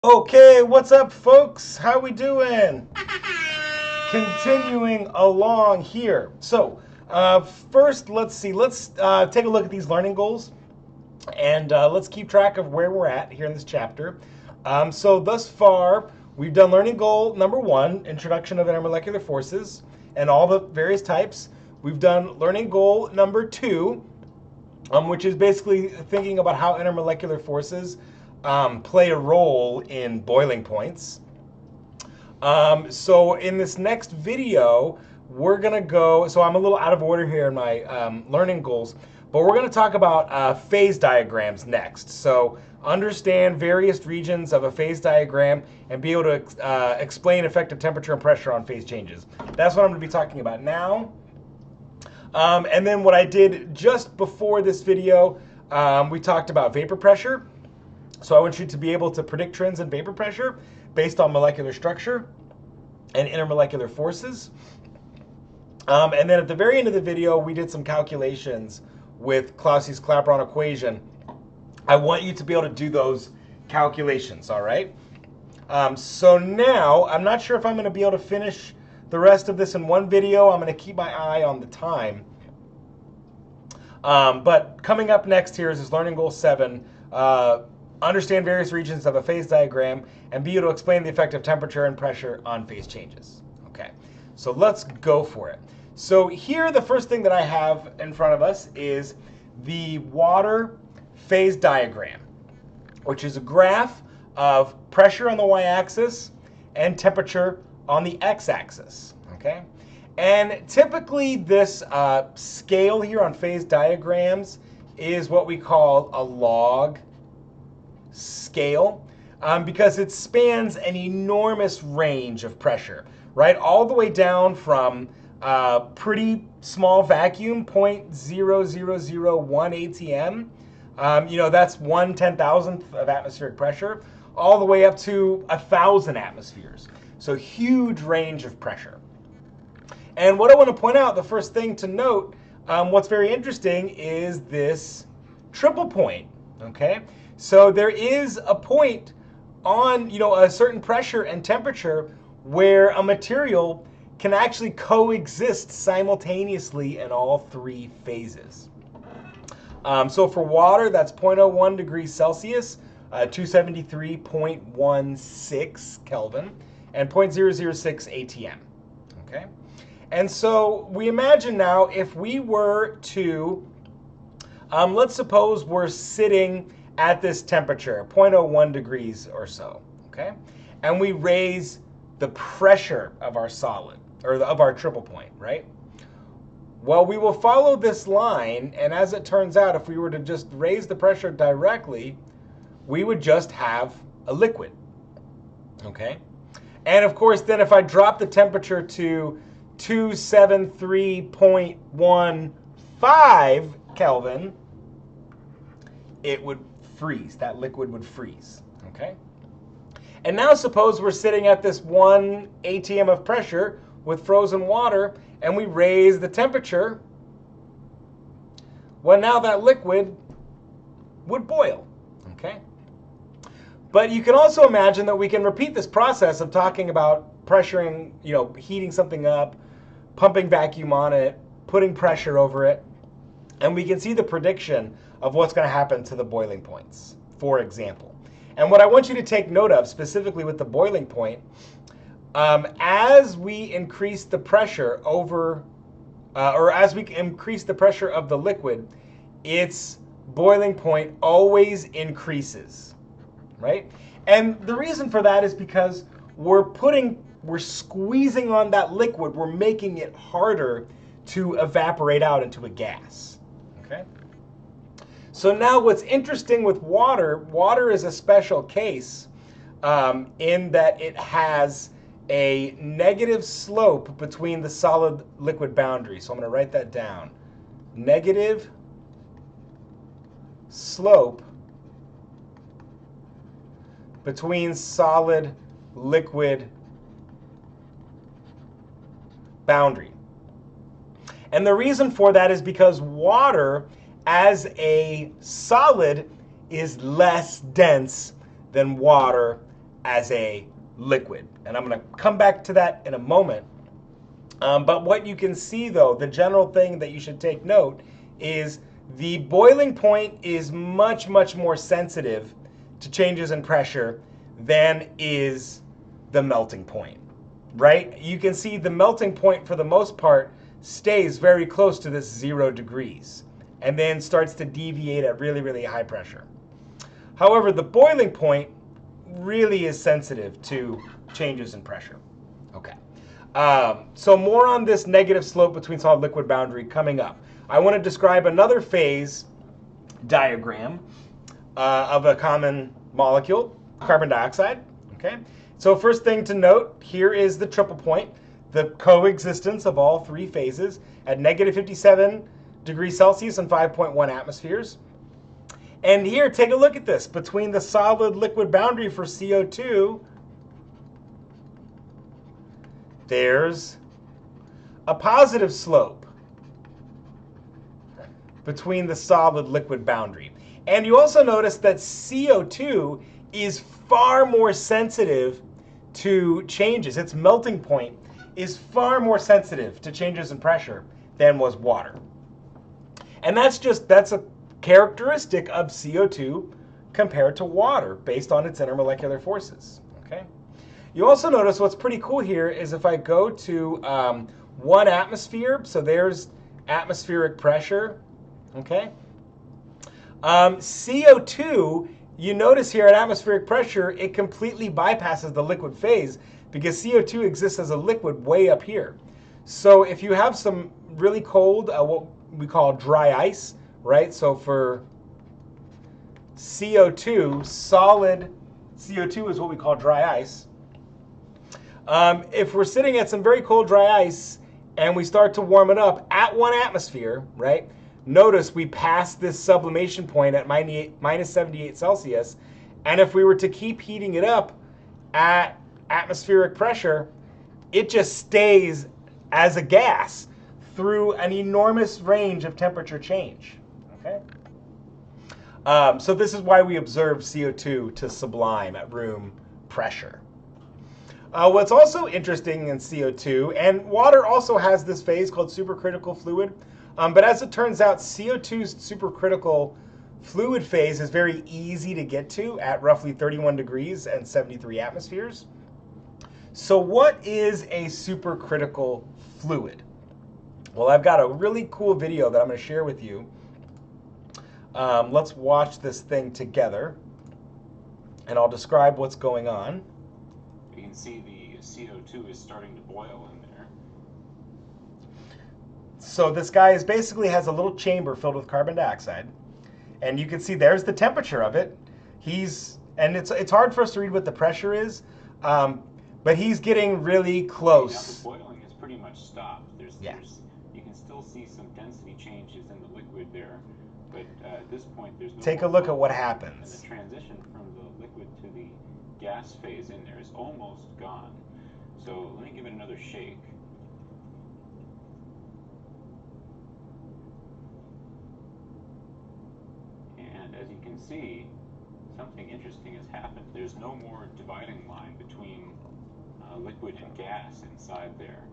Okay, what's up, folks? How we doing? Continuing along here. First, let's see. Let's take a look at these learning goals, and let's keep track of where we're at here in this chapter. Thus far, we've done learning goal number 1, introduction of intermolecular forces and all the various types. We've done learning goal number 2, which is basically thinking about how intermolecular forces play a role in boiling points. So in this next video, we're going to go, so I'm a little out of order here in my learning goals, but we're going to talk about phase diagrams next. So understand various regions of a phase diagram and be able to explain effective temperature and pressure on phase changes. That's what I'm going to be talking about now. And then what I did just before this video, we talked about vapor pressure. So I want you to be able to predict trends in vapor pressure based on molecular structure and intermolecular forces. And then at the very end of the video, we did some calculations with Clausius Clapeyron equation. I want you to be able to do those calculations, all right? So now, I'm not sure if I'm going to be able to finish the rest of this in one video. I'm going to keep my eye on the time. But coming up next here is learning goal 7. Understand various regions of a phase diagram and be able to explain the effect of temperature and pressure on phase changes. Okay, so let's go for it. So here, the first thing that I have in front of us is the water phase diagram, which is a graph of pressure on the y-axis and temperature on the x-axis. Okay, and typically this scale here on phase diagrams is what we call a log scale, because it spans an enormous range of pressure, right? All the way down from pretty small vacuum, 0.0001 atm, that's 1/10,000th of atmospheric pressure, all the way up to 1,000 atmospheres. So huge range of pressure. And what I want to point out, the first thing to note, what's very interesting is this triple point, okay? So there is a point on, a certain pressure and temperature where a material can actually coexist simultaneously in all 3 phases. So for water, that's 0.01 degrees Celsius, 273.16 Kelvin, and 0.006 atm. Okay, and so we imagine now if we were to, let's suppose we're sitting at this temperature, 0.01 degrees or so, okay? And we raise the pressure of our solid, or of our triple point, right? Well, we will follow this line, and as it turns out, if we were to just raise the pressure directly, we would just have a liquid, okay? And of course, then if I drop the temperature to 273.15 Kelvin, it would freeze. That liquid would freeze, okay? And now suppose we're sitting at this 1 atm of pressure with frozen water, and we raise the temperature. Well, now that liquid would boil, okay? But you can also imagine that we can repeat this process of talking about pressuring, heating something up, pumping vacuum on it, putting pressure over it, and we can see the prediction of what's going to happen to the boiling points, for example. And what I want you to take note of, specifically with the boiling point, as we increase the pressure over, or as we increase the pressure of the liquid, its boiling point always increases, right? And the reason for that is because we're squeezing on that liquid, we're making it harder to evaporate out into a gas, okay? So now what's interesting with water is a special case in that it has a negative slope between the solid-liquid boundary. So I'm going to write that down. Negative slope between solid-liquid boundary. And the reason for that is because water as a solid is less dense than water as a liquid. And I'm going to come back to that in a moment. But what you can see, though, the general thing that you should take note is the boiling point is much, much more sensitive to changes in pressure than is the melting point, right? You can see the melting point, for the most part, stays very close to this 0 degrees and then starts to deviate at really, really high pressure. However, the boiling point really is sensitive to changes in pressure. Okay. So more on this negative slope between solid-liquid boundary coming up. I want to describe another phase diagram of a common molecule, carbon dioxide. Okay. So first thing to note, here is the triple point, the coexistence of all three phases at negative 57 degrees Celsius and 5.1 atmospheres. And here, take a look at this. Between the solid-liquid boundary for CO2, there's a positive slope between the solid-liquid boundary. And you also notice that CO2 is far more sensitive to changes. Its melting point is far more sensitive to changes in pressure than was water. And that's a characteristic of CO2 compared to water based on its intermolecular forces. Okay. You also notice what's pretty cool here is if I go to 1 atmosphere, so there's atmospheric pressure. Okay. CO2, you notice here at atmospheric pressure, it completely bypasses the liquid phase because CO2 exists as a liquid way up here. So if you have some really cold, what we call dry ice, right? So for CO2, solid CO2 is what we call dry ice. If we're sitting at some very cold dry ice and we start to warm it up at 1 atmosphere, right? Notice we pass this sublimation point at minus 78 Celsius. And if we were to keep heating it up at atmospheric pressure, it just stays as a gas through an enormous range of temperature change. Okay. So this is why we observe CO2 to sublime at room pressure. What's also interesting in CO2, and water also has this phase called supercritical fluid, but as it turns out, CO2's supercritical fluid phase is very easy to get to at roughly 31 degrees and 73 atmospheres. So what is a supercritical fluid? Well, I've got a really cool video that I'm going to share with you. Let's watch this thing together, and I'll describe what's going on. You can see the CO2 is starting to boil in there. So this guy basically has a little chamber filled with carbon dioxide, and you can see there's the temperature of it. And it's hard for us to read what the pressure is, but he's getting really close. Now the boiling is pretty much stopped. You can still see some density changes in the liquid there, but at this point there's no. Take a look at what happens. And the transition from the liquid to the gas phase in there is almost gone. So let me give it another shake. And as you can see, something interesting has happened. There's no more dividing line between liquid and gas inside there.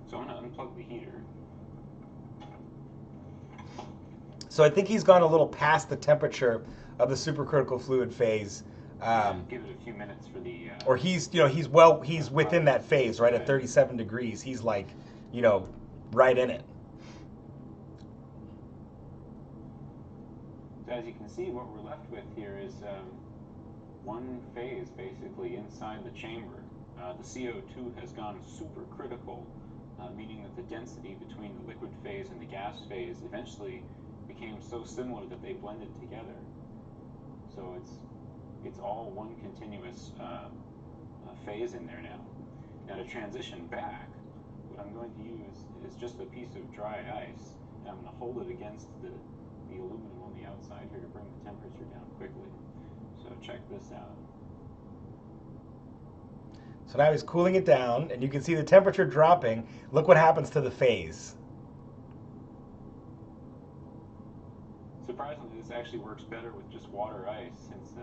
So I'm going to unplug the heater. So I think he's gone a little past the temperature of the supercritical fluid phase. Give it a few minutes for the. Or he's within that phase, right at 37 degrees. He's like, right in it. So as you can see, what we're left with here is one phase basically inside the chamber. The CO2 has gone supercritical, meaning that the density between the liquid phase and the gas phase eventually became so similar that they blended together. So it's all one continuous phase in there now. Now to transition back, what I'm going to use is just a piece of dry ice, and I'm going to hold it against the aluminum on the outside here to bring the temperature down quickly. So check this out. So now he's cooling it down, and you can see the temperature dropping. Look what happens to the phase. surprisingly, this actually works better with just water ice, since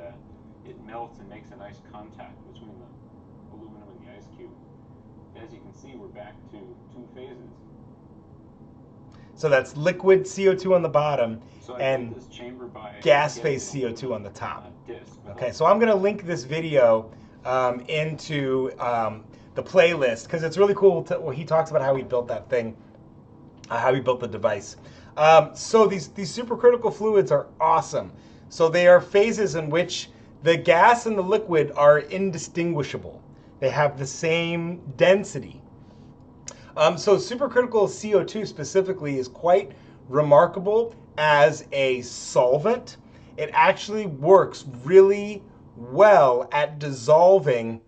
it melts and makes a nice contact between the aluminum and the ice cube. As you can see, we're back to 2 phases. So that's liquid CO2 on the bottom So and this chamber by gas phase CO2 on the top. Disc. Okay, so I'm going to link this video into the playlist because it's really cool. He talks about how he built that thing, how he built the device. So these supercritical fluids are awesome. So they are phases in which the gas and the liquid are indistinguishable. They have the same density. So supercritical CO2 specifically is quite remarkable as a solvent. It actually works really well at dissolving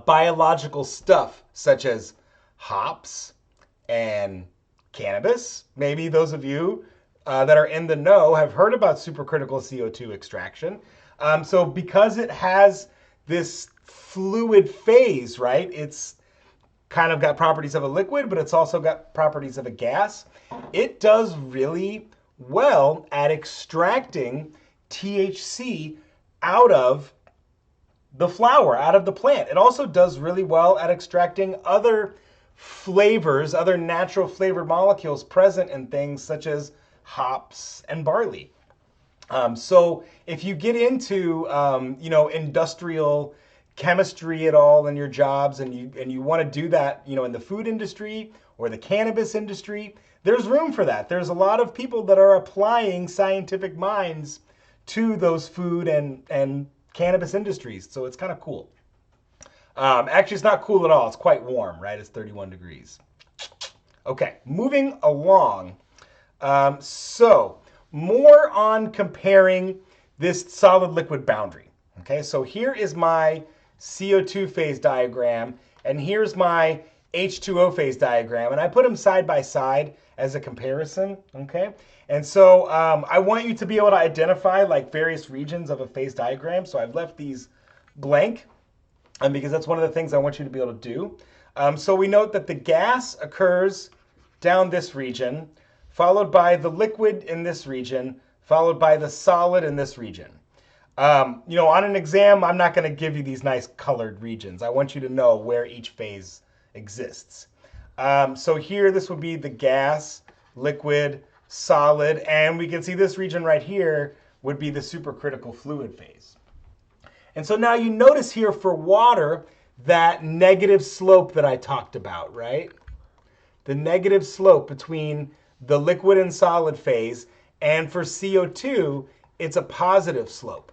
biological stuff such as hops and cannabis. Maybe those of you that are in the know have heard about supercritical CO2 extraction. So because it has this fluid phase, right? It's kind of got properties of a liquid, but it's also got properties of a gas. It does really well at extracting THC out of the flower, out of the plant. It also does really well at extracting other flavors, other natural flavored molecules present in things such as hops and barley. So if you get into industrial chemistry at all in your jobs and you want to do that in the food industry or the cannabis industry, there's room for that. There's a lot of people that are applying scientific minds to those food and cannabis industries, so it's kind of cool. Actually, it's not cool at all. It's quite warm, right? It's 31 degrees. Okay, moving along. So more on comparing this solid-liquid boundary. Okay, so here is my CO2 phase diagram, and here's my H2O phase diagram, and I put them side by side as a comparison, okay? And so I want you to be able to identify like various regions of a phase diagram, so I've left these blank because that's one of the things I want you to be able to do. So we note that the gas occurs down this region, followed by the liquid in this region, followed by the solid in this region. On an exam, I'm not going to give you these nice colored regions. I want you to know where each phase exists. So here, this would be the gas, liquid, solid, and we can see this region right here would be the supercritical fluid phase. And so now you notice here for water that negative slope that I talked about, right? The negative slope between the liquid and solid phase, and for CO2, it's a positive slope.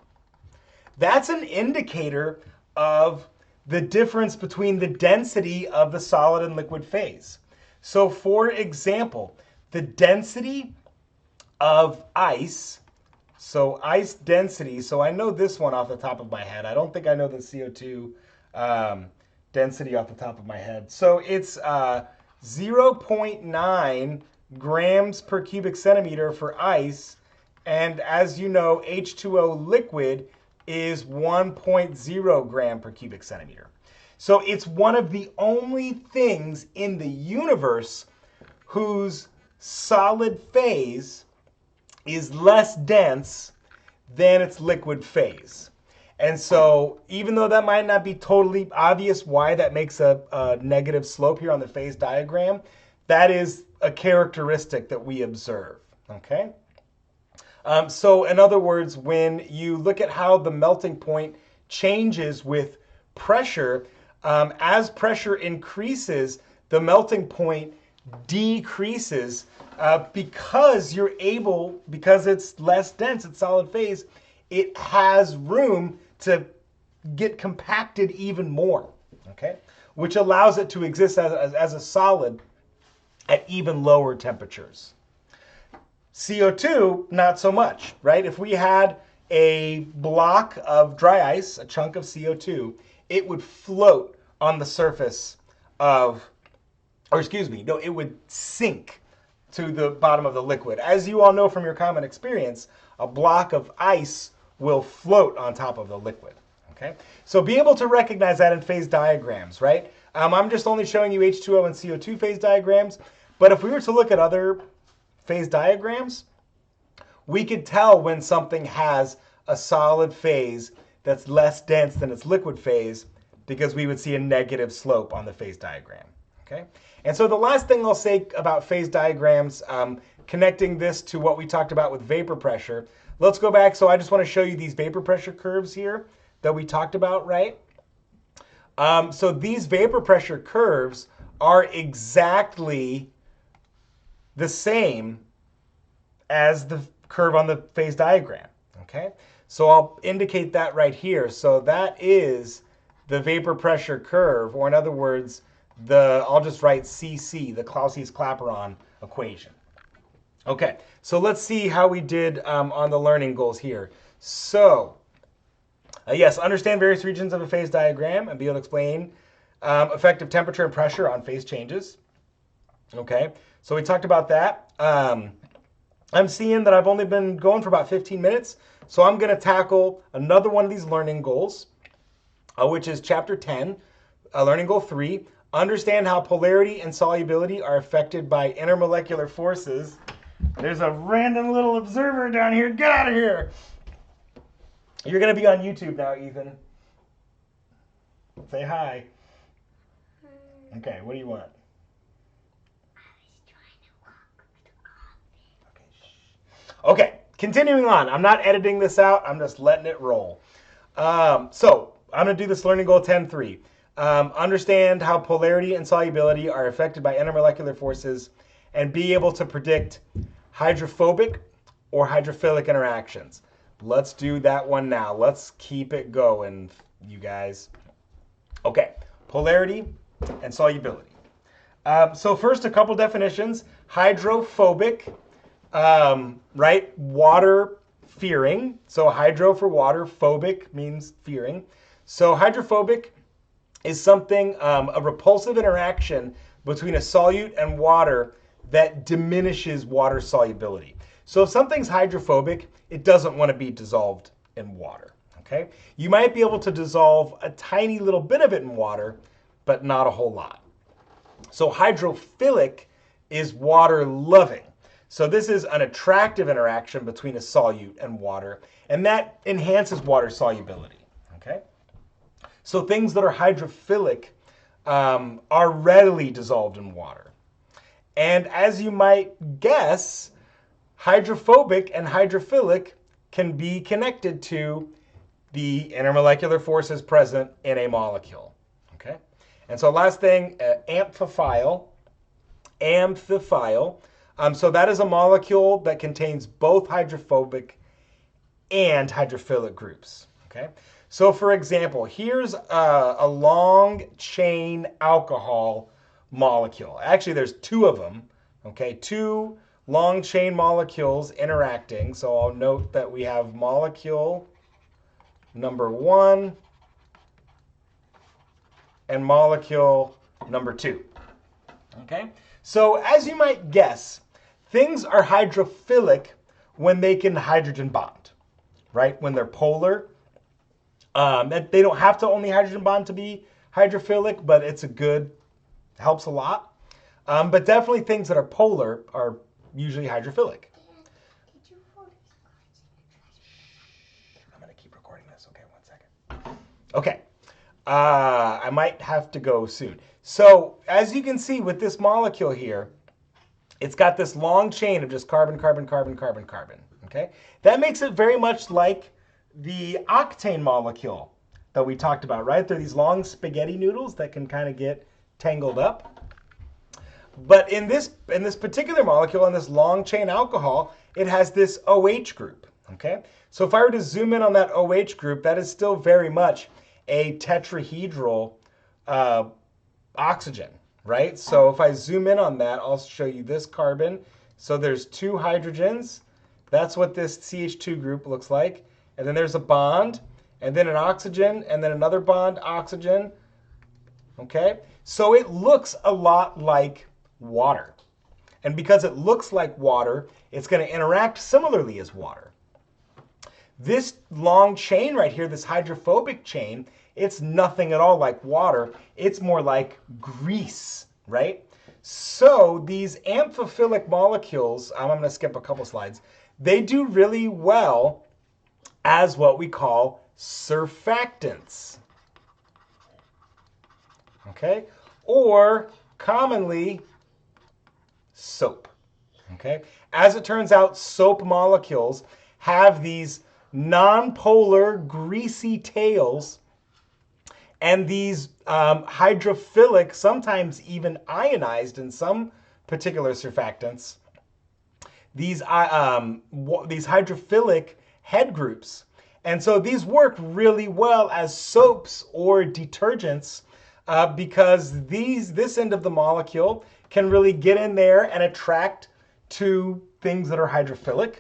That's an indicator of the difference between the density of the solid and liquid phase. So for example, the density of ice, so ice density, so I know this one off the top of my head. I don't think I know the CO2 density off the top of my head. So it's 0.9 grams per cubic centimeter for ice, and as you know, H2O liquid is 1.0 gram per cubic centimeter. So it's one of the only things in the universe whose solid phase is less dense than its liquid phase. And so even though that might not be totally obvious why that makes a negative slope here on the phase diagram, that is a characteristic that we observe, okay? So in other words, when you look at how the melting point changes with pressure, as pressure increases, the melting point decreases because it's less dense, it's solid phase, it has room to get compacted even more, okay? Which allows it to exist as a solid at even lower temperatures. CO2, not so much, right? If we had a block of dry ice, a chunk of CO2, it would float on the surface it would sink to the bottom of the liquid. As you all know from your common experience, a block of ice will float on top of the liquid, okay? So be able to recognize that in phase diagrams, right? I'm just only showing you H2O and CO2 phase diagrams, but if we were to look at other phase diagrams, we could tell when something has a solid phase that's less dense than its liquid phase because we would see a negative slope on the phase diagram. Okay? And so the last thing I'll say about phase diagrams, connecting this to what we talked about with vapor pressure, let's go back. So I just want to show you these vapor pressure curves here that we talked about, right? So these vapor pressure curves are exactly the same as the curve on the phase diagram, okay? So I'll indicate that right here. So that is the vapor pressure curve, or in other words, I'll just write CC, the Clausius-Clapeyron equation. Okay, so let's see how we did on the learning goals here. So, yes, understand various regions of a phase diagram and be able to explain effective temperature and pressure on phase changes. Okay, so we talked about that. I'm seeing that I've only been going for about 15 minutes, so I'm going to tackle another one of these learning goals, which is Chapter 10, Learning Goal 3. Understand how polarity and solubility are affected by intermolecular forces. There's a random little observer down here. Get out of here. You're going to be on YouTube now, Ethan. Say hi. Okay, what do you want? Okay, continuing on. I'm not editing this out. I'm just letting it roll. So I'm going to do this learning goal 10.3. Understand how polarity and solubility are affected by intermolecular forces and be able to predict hydrophobic or hydrophilic interactions. Let's do that one now. Let's keep it going, you guys. Okay, polarity and solubility. So first, a couple definitions. Hydrophobic, right? Water fearing. So hydro for water, phobic means fearing. So hydrophobic is something, a repulsive interaction between a solute and water that diminishes water solubility. So if something's hydrophobic, it doesn't want to be dissolved in water, okay? You might be able to dissolve a tiny little bit of it in water, but not a whole lot. So hydrophilic is water loving. So this is an attractive interaction between a solute and water, and that enhances water solubility, okay? So things that are hydrophilic are readily dissolved in water. And as you might guess, hydrophobic and hydrophilic can be connected to the intermolecular forces present in a molecule, okay? And so last thing, Amphiphile. So that is a molecule that contains both hydrophobic and hydrophilic groups, okay? So for example, here's a long chain alcohol molecule. Actually, there's two of them, okay? Two long chain molecules interacting. So I'll note that we have molecule number 1 and molecule number 2, okay? So as you might guess, things are hydrophilic when they can hydrogen bond, right? When they're polar. They don't have to only hydrogen bond to be hydrophilic, but it's helps a lot. But definitely things that are polar are usually hydrophilic. I'm going to keep recording this. Okay, 1 second. Okay. I might have to go soon. So as you can see with this molecule here, it's got this long chain of just carbon, carbon, carbon, carbon, carbon. Okay? That makes it very much like the octane molecule that we talked about, right? They're these long spaghetti noodles that can kind of get tangled up. But in this particular molecule, in this long chain alcohol, it has this OH group, okay? So if I were to zoom in on that OH group, that is still very much a tetrahedral oxygen, right? So if I zoom in on that, I'll show you this carbon. So there's 2 hydrogens. That's what this CH2 group looks like. And then there's a bond, and then an oxygen, and then another bond, oxygen. Okay? So it looks a lot like water. And because it looks like water, it's going to interact similarly as water. This long chain right here, this hydrophobic chain, it's nothing at all like water. It's more like grease, right? So these amphiphilic molecules, I'm going to skip a couple slides, they do really well as what we call surfactants. Okay? Or commonly soap. Okay? As it turns out, soap molecules have these nonpolar greasy tails, and these hydrophilic, sometimes even ionized in some particular surfactants, these hydrophilic head groups. And so these work really well as soaps or detergents because this end of the molecule can really get in there and attract to things that are hydrophilic.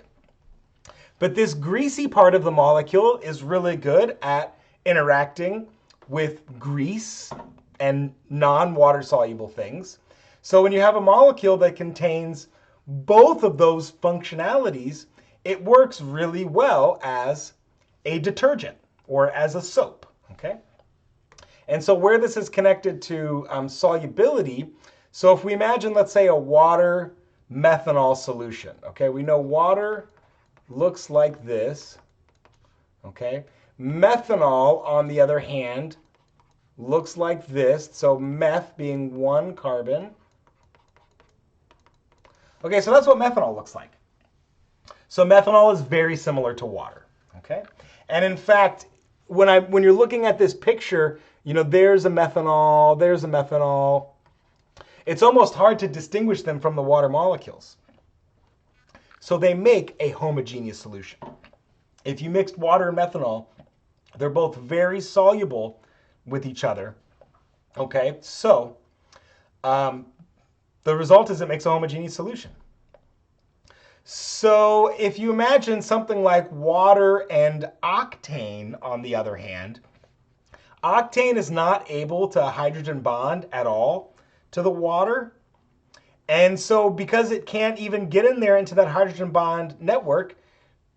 But this greasy part of the molecule is really good at interacting with grease and non-water soluble things. So when you have a molecule that contains both of those functionalities, it works really well as a detergent or as a soap, okay? And so where this is connected to solubility, so if we imagine, let's say, a water methanol solution, okay? We know water looks like this, okay? Methanol, on the other hand, looks like this. So meth being one carbon. Okay, so that's what methanol looks like. So methanol is very similar to water, okay? And in fact, when you're looking at this picture, you know, there's a methanol, there's a methanol. It's almost hard to distinguish them from the water molecules. So they make a homogeneous solution. If you mixed water and methanol, they're both very soluble with each other. Okay, so the result is it makes a homogeneous solution. So if you imagine something like water and octane, on the other hand, octane is not able to hydrogen bond at all to the water. And so because it can't even get in there into that hydrogen bond network,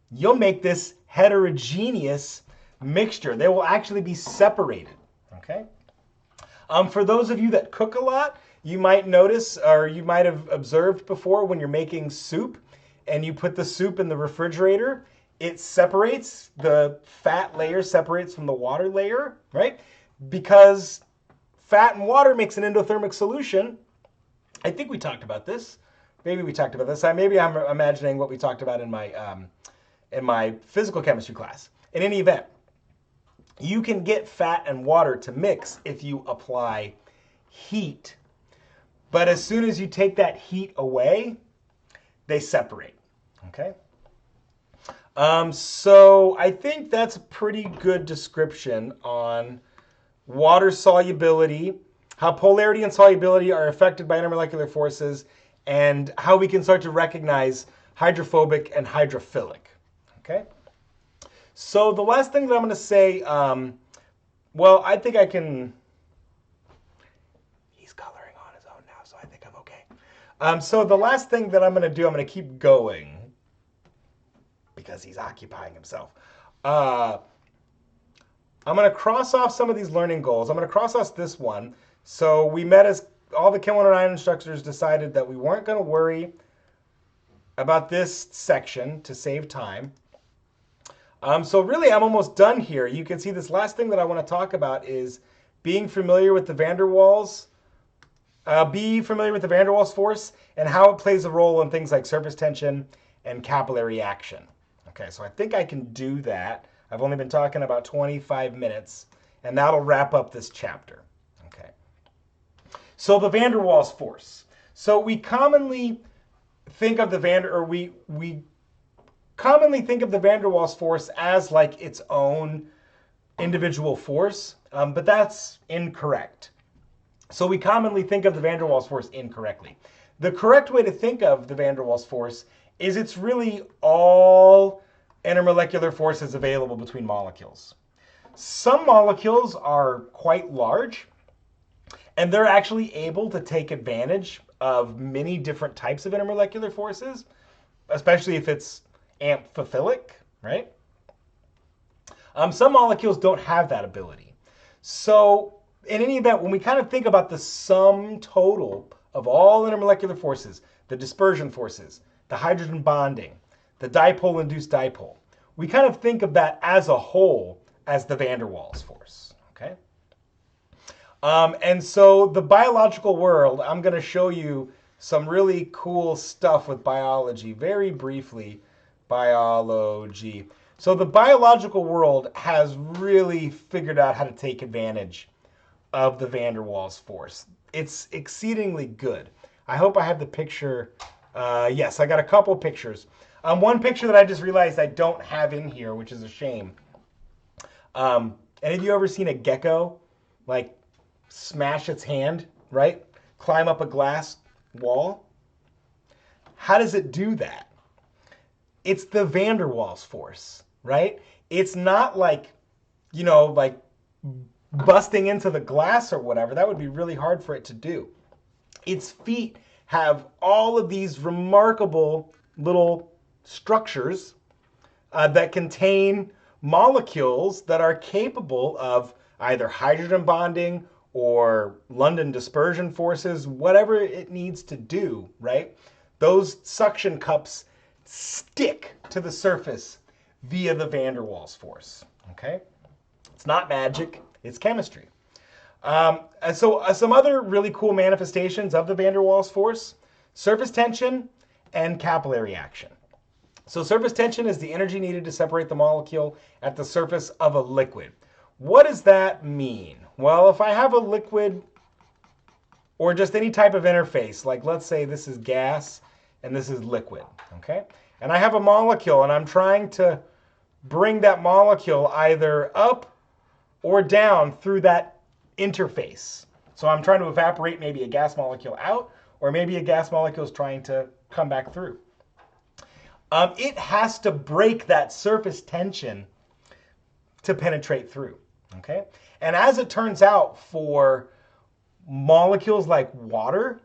you'll make this heterogeneous mixture. They will actually be separated, okay? For those of you that cook a lot, you might notice, or you might have observed before, when you're making soup and you put the soup in the refrigerator, it separates, the fat layer separates from the water layer, right? Because fat and water makes an endothermic solution. I think we talked about this. Maybe we talked about this. Maybe I'm imagining what we talked about in my physical chemistry class. In any event, you can get fat and water to mix if you apply heat. But as soon as you take that heat away, they separate, okay? So I think that's a pretty good description on water solubility, how polarity and solubility are affected by intermolecular forces, and how we can start to recognize hydrophobic and hydrophilic, okay? So the last thing that I'm going to say, well, I think I can, he's coloring on his own now, so I think I'm okay. So the last thing that I'm going to do, I'm going to keep going because he's occupying himself. I'm going to cross off some of these learning goals. I'm going to cross off this one. So we met as all the Chem 109 instructors decided that we weren't going to worry about this section to save time. So really, I'm almost done here. You can see this last thing that I want to talk about is being familiar with the van der Waals. Be familiar with the van der Waals force and how it plays a role in things like surface tension and capillary action. Okay, so I think I can do that. I've only been talking about 25 minutes, and that'll wrap up this chapter. Okay. So the van der Waals force. So we commonly think of the we commonly think of the van der Waals force as like its own individual force, but that's incorrect. So we commonly think of the van der Waals force incorrectly. The correct way to think of the van der Waals force is it's really all intermolecular forces available between molecules. Some molecules are quite large, and they're actually able to take advantage of many different types of intermolecular forces, especially if it's amphiphilic, right? Some molecules don't have that ability. So in any event, when we kind of think about the sum total of all intermolecular forces, the dispersion forces, the hydrogen bonding, the dipole-induced dipole. We kind of think of that as a whole as the van der Waals force, okay? And so the biological world, I'm going to show you some really cool stuff with biology, very briefly, biology. So the biological world has really figured out how to take advantage of the van der Waals force. It's exceedingly good. I hope I have the picture. Yes, I got a couple pictures. One picture that I just realized I don't have in here, which is a shame. Any of you ever seen a gecko, like, smash its hand, right? Climb up a glass wall? How does it do that? It's the van der Waals force, right? It's not like, you know, like busting into the glass or whatever. That would be really hard for it to do. Its feet have all of these remarkable little structures that contain molecules that are capable of either hydrogen bonding or London dispersion forces, whatever it needs to do, right? Those suction cups stick to the surface via the van der Waals force, okay? It's not magic, it's chemistry. And so some other really cool manifestations of the van der Waals force: surface tension and capillary action. So surface tension is the energy needed to separate the molecule at the surface of a liquid. What does that mean? Well, if I have a liquid or just any type of interface, like let's say this is gas and this is liquid, okay? And I have a molecule and I'm trying to bring that molecule either up or down through that interface. So I'm trying to evaporate maybe a gas molecule out, or maybe a gas molecule is trying to come back through. It has to break that surface tension to penetrate through, okay? And as it turns out, for molecules like water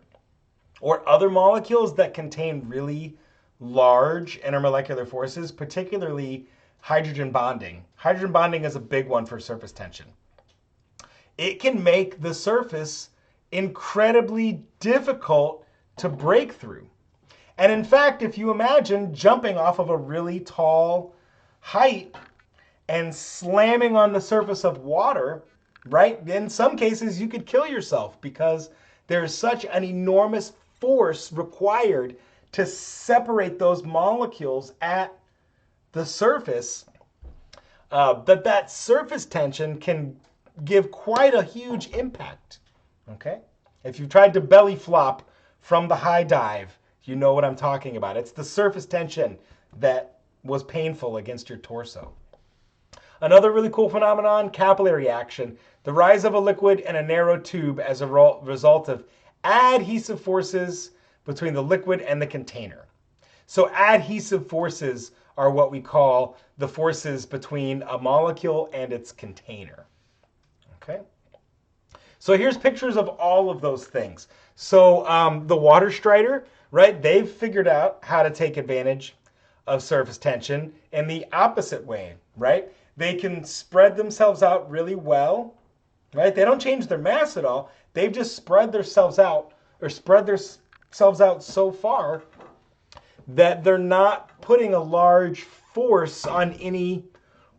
or other molecules that contain really large intermolecular forces, particularly hydrogen bonding. Hydrogen bonding is a big one for surface tension. It can make the surface incredibly difficult to break through. And in fact, if you imagine jumping off of a really tall height and slamming on the surface of water, right? In some cases, you could kill yourself because there's such an enormous force required to separate those molecules at the surface that surface tension can give quite a huge impact, okay? If you've tried to belly flop from the high dive, you know what I'm talking about. It's the surface tension that was painful against your torso. Another really cool phenomenon, capillary action. The rise of a liquid in a narrow tube as a result of adhesive forces between the liquid and the container. So adhesive forces are what we call the forces between a molecule and its container. Okay? So here's pictures of all of those things. So the water strider, right? They've figured out how to take advantage of surface tension in the opposite way, right? They can spread themselves out really well, right? They don't change their mass at all. They've just spread themselves out, or spread themselves out so far that they're not putting a large force on any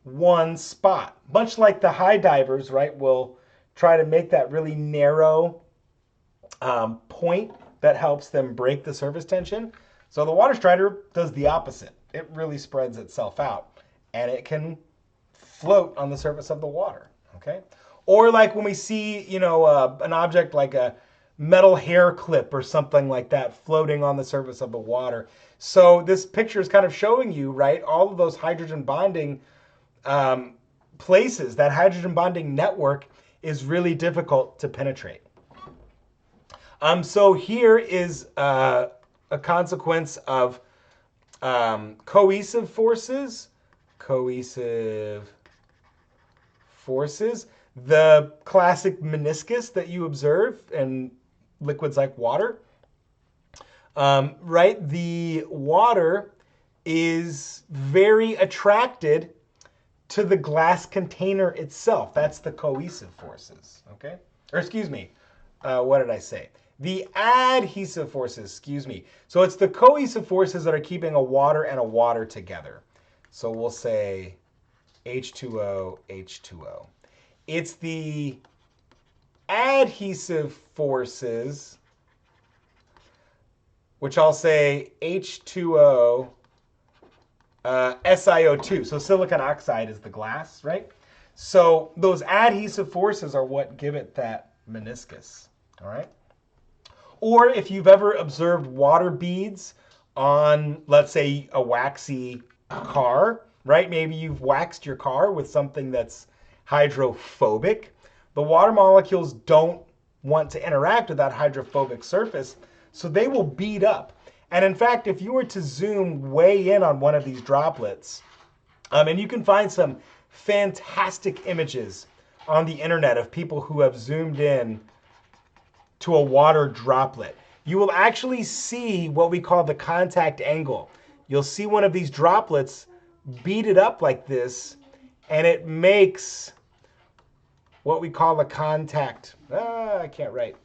one spot. Much like the high divers, right, will try to make that really narrow point that helps them break the surface tension. So the water strider does the opposite. It really spreads itself out, and it can float on the surface of the water, okay? Or like when we see, you know, an object like a metal hair clip or something like that floating on the surface of the water. So this picture is kind of showing you, right, all of those hydrogen bonding places. That hydrogen bonding network is really difficult to penetrate. So here is a consequence of cohesive forces. Cohesive forces. The classic meniscus that you observe in liquids like water. Right? The water is very attracted to the glass container itself. That's the cohesive forces, okay? Or excuse me, what did I say? The adhesive forces, excuse me. So it's the cohesive forces that are keeping a water and a water together. So we'll say H2O, H2O. It's the adhesive forces, which I'll say H2O, SiO2. So silicon oxide is the glass, right? So those adhesive forces are what give it that meniscus, all right? Or if you've ever observed water beads on, let's say, a waxy car, right? Maybe you've waxed your car with something that's hydrophobic. The water molecules don't want to interact with that hydrophobic surface, so they will bead up. And in fact, if you were to zoom way in on one of these droplets, and you can find some fantastic images on the internet of people who have zoomed in to a water droplet, you will actually see what we call the contact angle. You'll see one of these droplets beaded up like this, and it makes what we call a contact. I can't write.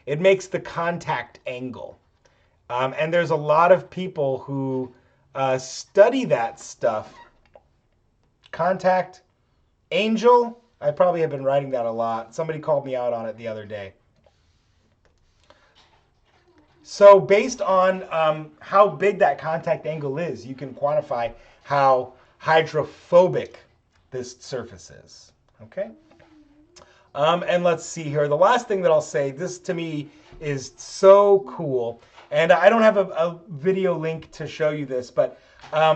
It makes the contact angle. And there's a lot of people who study that stuff. Contact angel. I probably have been writing that a lot. Somebody called me out on it the other day. So based on how big that contact angle is, you can quantify how hydrophobic this surface is. Okay? And let's see here. The last thing that I'll say, this to me is so cool. And I don't have a video link to show you this, but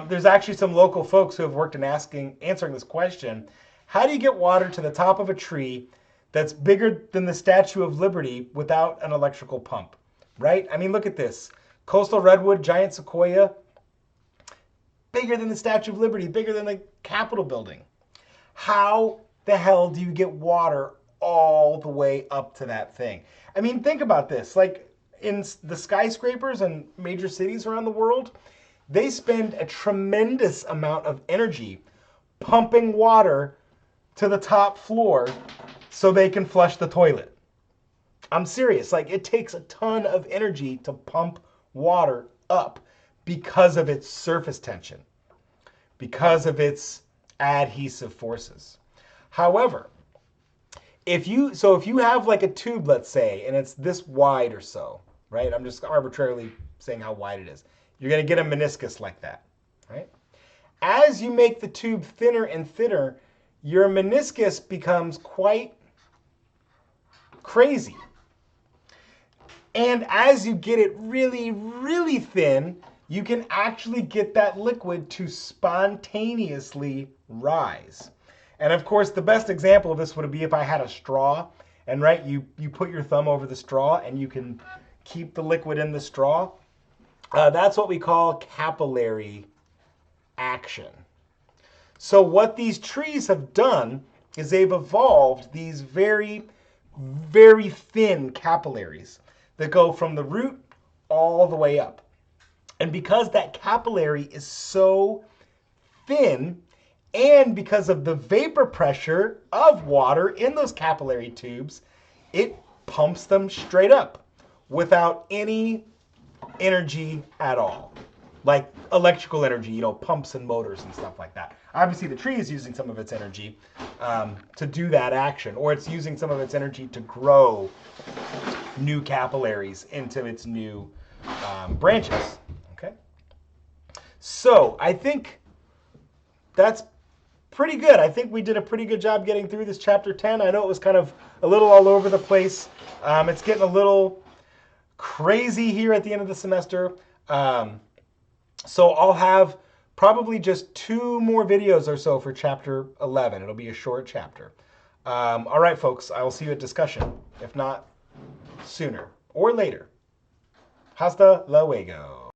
there's actually some local folks who have worked in answering this question. How do you get water to the top of a tree that's bigger than the Statue of Liberty without an electrical pump? Right? I mean, look at this. Coastal redwood, giant sequoia, bigger than the Statue of Liberty, bigger than the Capitol building. How the hell do you get water all the way up to that thing? I mean, think about this. Like in the skyscrapers and major cities around the world, they spend a tremendous amount of energy pumping water to the top floor so they can flush the toilet. I'm serious. Like, it takes a ton of energy to pump water up because of its surface tension, because of its adhesive forces. However, if you have like a tube, let's say, and it's this wide or so, right? I'm just arbitrarily saying how wide it is. You're going to get a meniscus like that, right? As you make the tube thinner and thinner, your meniscus becomes quite crazy. And as you get it really, really thin, you can actually get that liquid to spontaneously rise. And of course, the best example of this would be if I had a straw, and right, you put your thumb over the straw and you can keep the liquid in the straw. That's what we call capillary action. So what these trees have done is they've evolved these very, very thin capillaries that go from the root all the way up. And because that capillary is so thin, and because of the vapor pressure of water in those capillary tubes, it pumps them straight up without any energy at all. Like electrical energy, pumps and motors and stuff like that. Obviously, the tree is using some of its energy to do that action, or it's using some of its energy to grow new capillaries into its new branches. Okay. So I think that's pretty good. I think we did a pretty good job getting through this chapter 10. I know it was kind of a little all over the place. It's getting a little crazy here at the end of the semester. So I'll have probably just 2 more videos or so for chapter 11. It'll be a short chapter. All right, folks, I will see you at discussion, if not sooner or later. Hasta luego.